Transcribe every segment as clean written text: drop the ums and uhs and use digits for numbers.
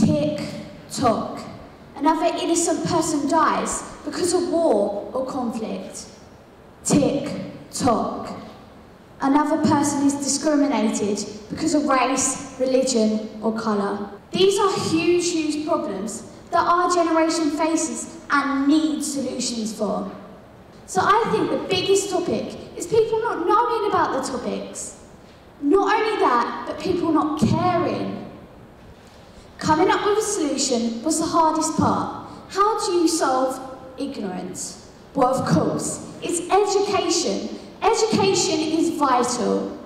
Tick-tock. Another innocent person dies because of war or conflict. Tick-tock. Another person is discriminated because of race, religion or colour. These are huge, huge problems that our generation faces and needs solutions for. So I think the biggest topic is people not knowing about the topics. Not only that, but people not caring. Coming up with a solution was the hardest part. How do you solve ignorance? Well, of course, it's education. Education is vital.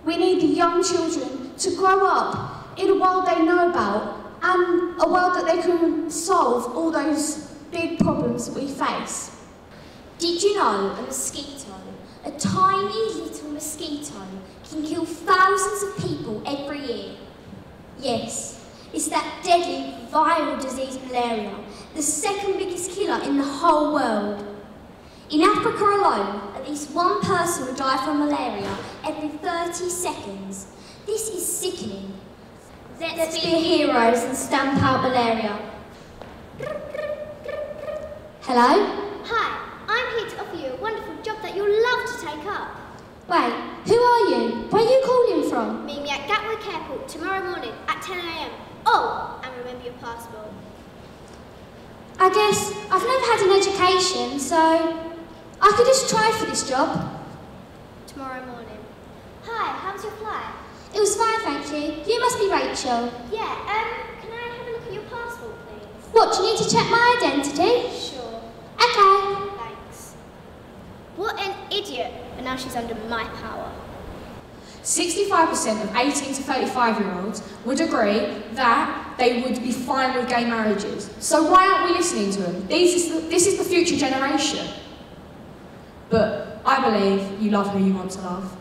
We need the young children to grow up in a world they know about and a world that they can solve all those big problems that we face. Did you know a mosquito, a tiny little mosquito, can kill thousands of people every year? Yes, it's that deadly viral disease malaria, the second biggest killer in the whole world. In Africa alone, at least one person will die from malaria every 30 seconds. This is sickening. Let's be heroes and stamp out malaria. Hello? Hi, I'm here to offer you a wonderful job that you'll love to take up. Wait, who are you? Where are you calling from? Meet me at Gatwick Airport tomorrow morning at 10 AM. Oh, and remember your passport. I guess I've never had an education, so I could just try for this job. Tomorrow morning. Hi, how's your flight? It was fine, thank you. You must be Rachel. Yeah, can I have a look at your passport, please? What, do you need to check my identity? Sure. Okay. Thanks. What an idiot. But now she's under my power. 65% of 18 to 35-year-olds would agree that they would be fine with gay marriages. So why aren't we listening to them? This is the future generation. But I believe you love who you want to love.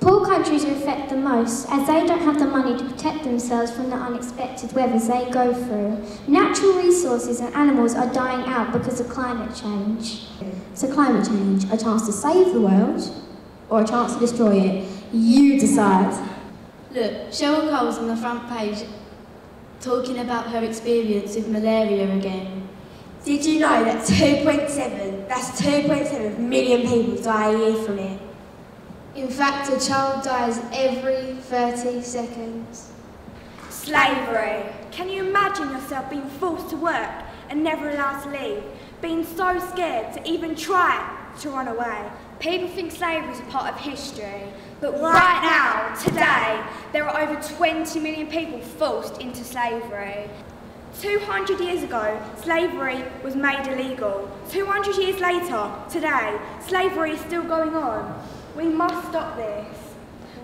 Poor countries are affected the most, as they don't have the money to protect themselves from the unexpected weathers they go through. Natural resources and animals are dying out because of climate change. So climate change, a chance to save the world, or a chance to destroy it? You decide. Look, Cheryl Cole's on the front page talking about her experience with malaria again. Did you know that 2.7 million people die a year from it? In fact, a child dies every 30 seconds. Slavery. Can you imagine yourself being forced to work and never allowed to leave? Being so scared to even try to run away? People think slavery is a part of history, but right now, today, there are over 20 million people forced into slavery. 200 years ago, slavery was made illegal. 200 years later, today, slavery is still going on. We must stop this.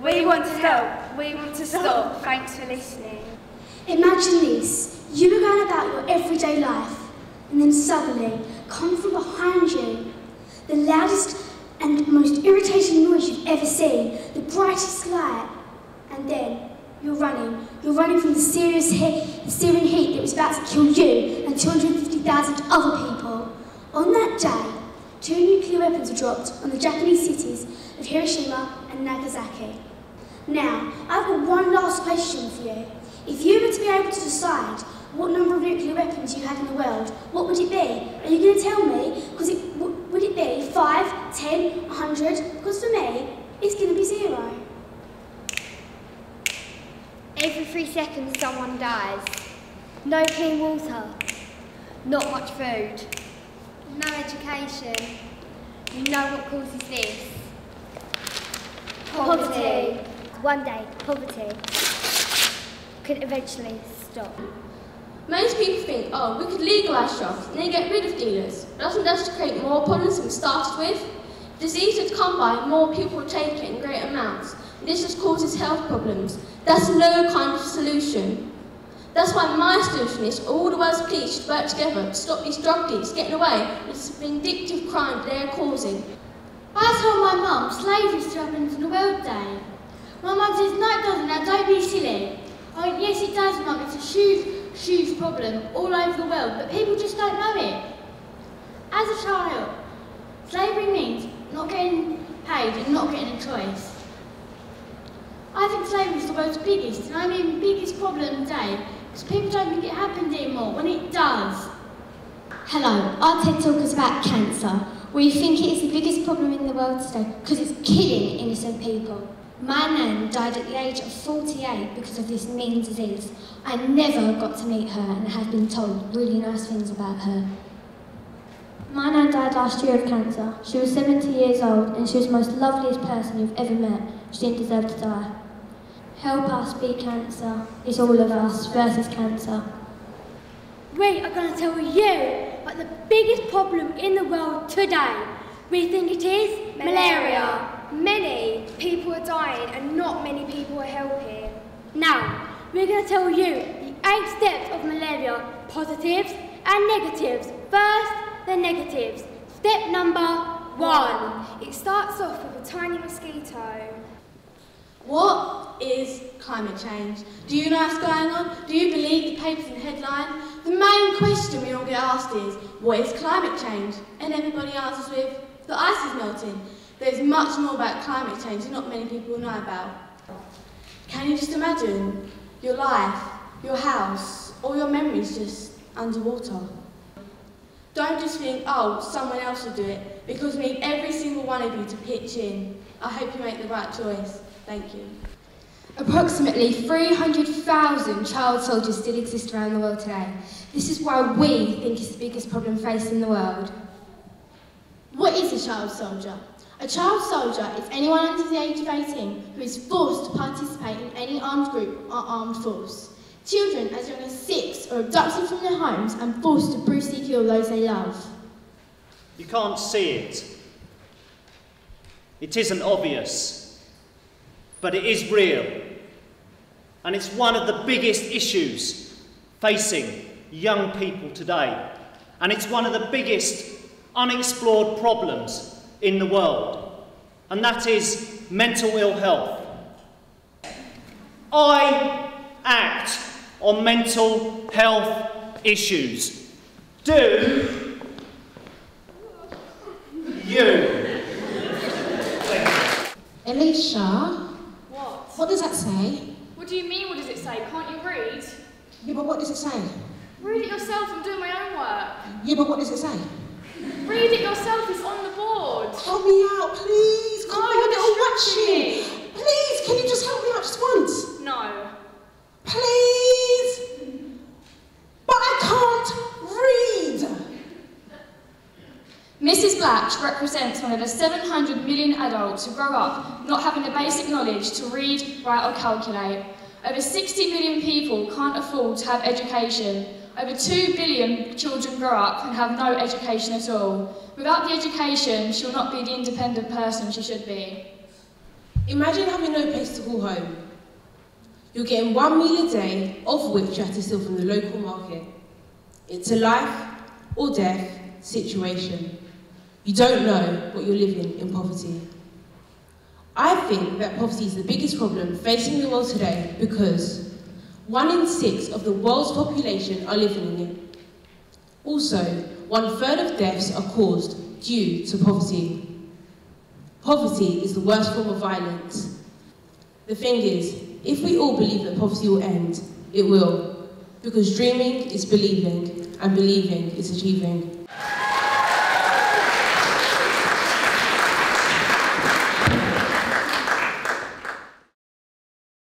We want to help. We want to stop. Thanks for listening. Imagine this. You were going about your everyday life, and then suddenly, come from behind you, the loudest and most irritating noise you've ever seen, the brightest light, and then you're running. You're running from the searing heat that was about to kill you and 250,000 other people. On that day, 2 nuclear weapons were dropped on the Japanese cities of Hiroshima and Nagasaki. Now, I've got one last question for you. If you were to be able to decide what number of nuclear weapons you had in the world, what would it be? Are you going to tell me? Because would it be 5, 10, 100? Because for me, it's going to be 0. Every 3 seconds someone dies. No clean water. Not much food. No education. You know what causes this? Poverty. One day, poverty could eventually stop. Most people think, oh, we could legalise drugs and then get rid of dealers. Doesn't that just create more problems than we started with? Disease would come by, more people would take it in great amounts. And this just causes health problems. That's no kind of solution. That's why my solution is all the world's police should work together to stop these drug dealers getting away with this vindictive crime they are causing. I told my mum slavery still happens in the world day. My mum says, no it doesn't, now don't be silly. I went, yes it does mum, it's a huge problem all over the world, but people just don't know it. As a child, slavery means not getting paid and not getting a choice. I think slavery is the world's biggest, and I mean biggest problem today, Because people don't think it happens anymore, when it does. Hello, our TED Talk is about cancer. We think it is the biggest problem in the world today because it's killing innocent people. My nan died at the age of 48 because of this mean disease. I never got to meet her and have been told really nice things about her. My nan died last year of cancer. She was 70 years old and she was the most loveliest person you've ever met. She didn't deserve to die. Help us beat cancer. It's all of us versus cancer. We are going to tell you about the biggest problem in the world today. We think it is malaria. Many people are dying and not many people are helping. Now, we're going to tell you the 8 steps of malaria, positives and negatives. First, the negatives. Step number 1. It starts off with a tiny mosquito. What is climate change? Do you know what's going on? Do you believe the papers and headlines? The main question we all get asked is, what is climate change? And everybody answers with, the ice is melting. There's much more about climate change that not many people know about. Can you just imagine your life, your house, all your memories just underwater? Don't just think, oh, someone else will do it, because we need every single one of you to pitch in. I hope you make the right choice. Thank you. Approximately 300,000 child soldiers still exist around the world today. This is why we think it's the biggest problem facing the world. What is a child soldier? A child soldier is anyone under the age of 18 who is forced to participate in any armed group or armed force. Children as young as 6 are abducted from their homes and forced to brutally kill those they love. You can't see it. It isn't obvious, but it is real. And it's one of the biggest issues facing young people today. And it's one of the biggest unexplored problems in the world. And that is mental ill health. I act on mental health issues. Do you? Alicia? What does that say? What do you mean, what does it say? Can't you read? Yeah, but what does it say? Read it yourself, I'm doing my own work. Yeah, but what does it say? Read it yourself, it's on the board. Help me out, please. Come on, you're little distracting watching. Please, can you just help me out just once? No. Please. But I can't read. Mrs. Black represents one of the 700 million adults who grow up not having the basic knowledge to read, write or calculate. Over 60 million people can't afford to have education. Over 2 billion children grow up and have no education at all. Without the education, she'll not be the independent person she should be. Imagine having no place to call home. You're getting 1 meal a day, of which you have to steal from the local market. It's a life or death situation. You don't know what you're living in poverty. I think that poverty is the biggest problem facing the world today because 1 in 6 of the world's population are living in it. Also, 1/3 of deaths are caused due to poverty. Poverty is the worst form of violence. The thing is, if we all believe that poverty will end, it will. Because dreaming is believing, and believing is achieving.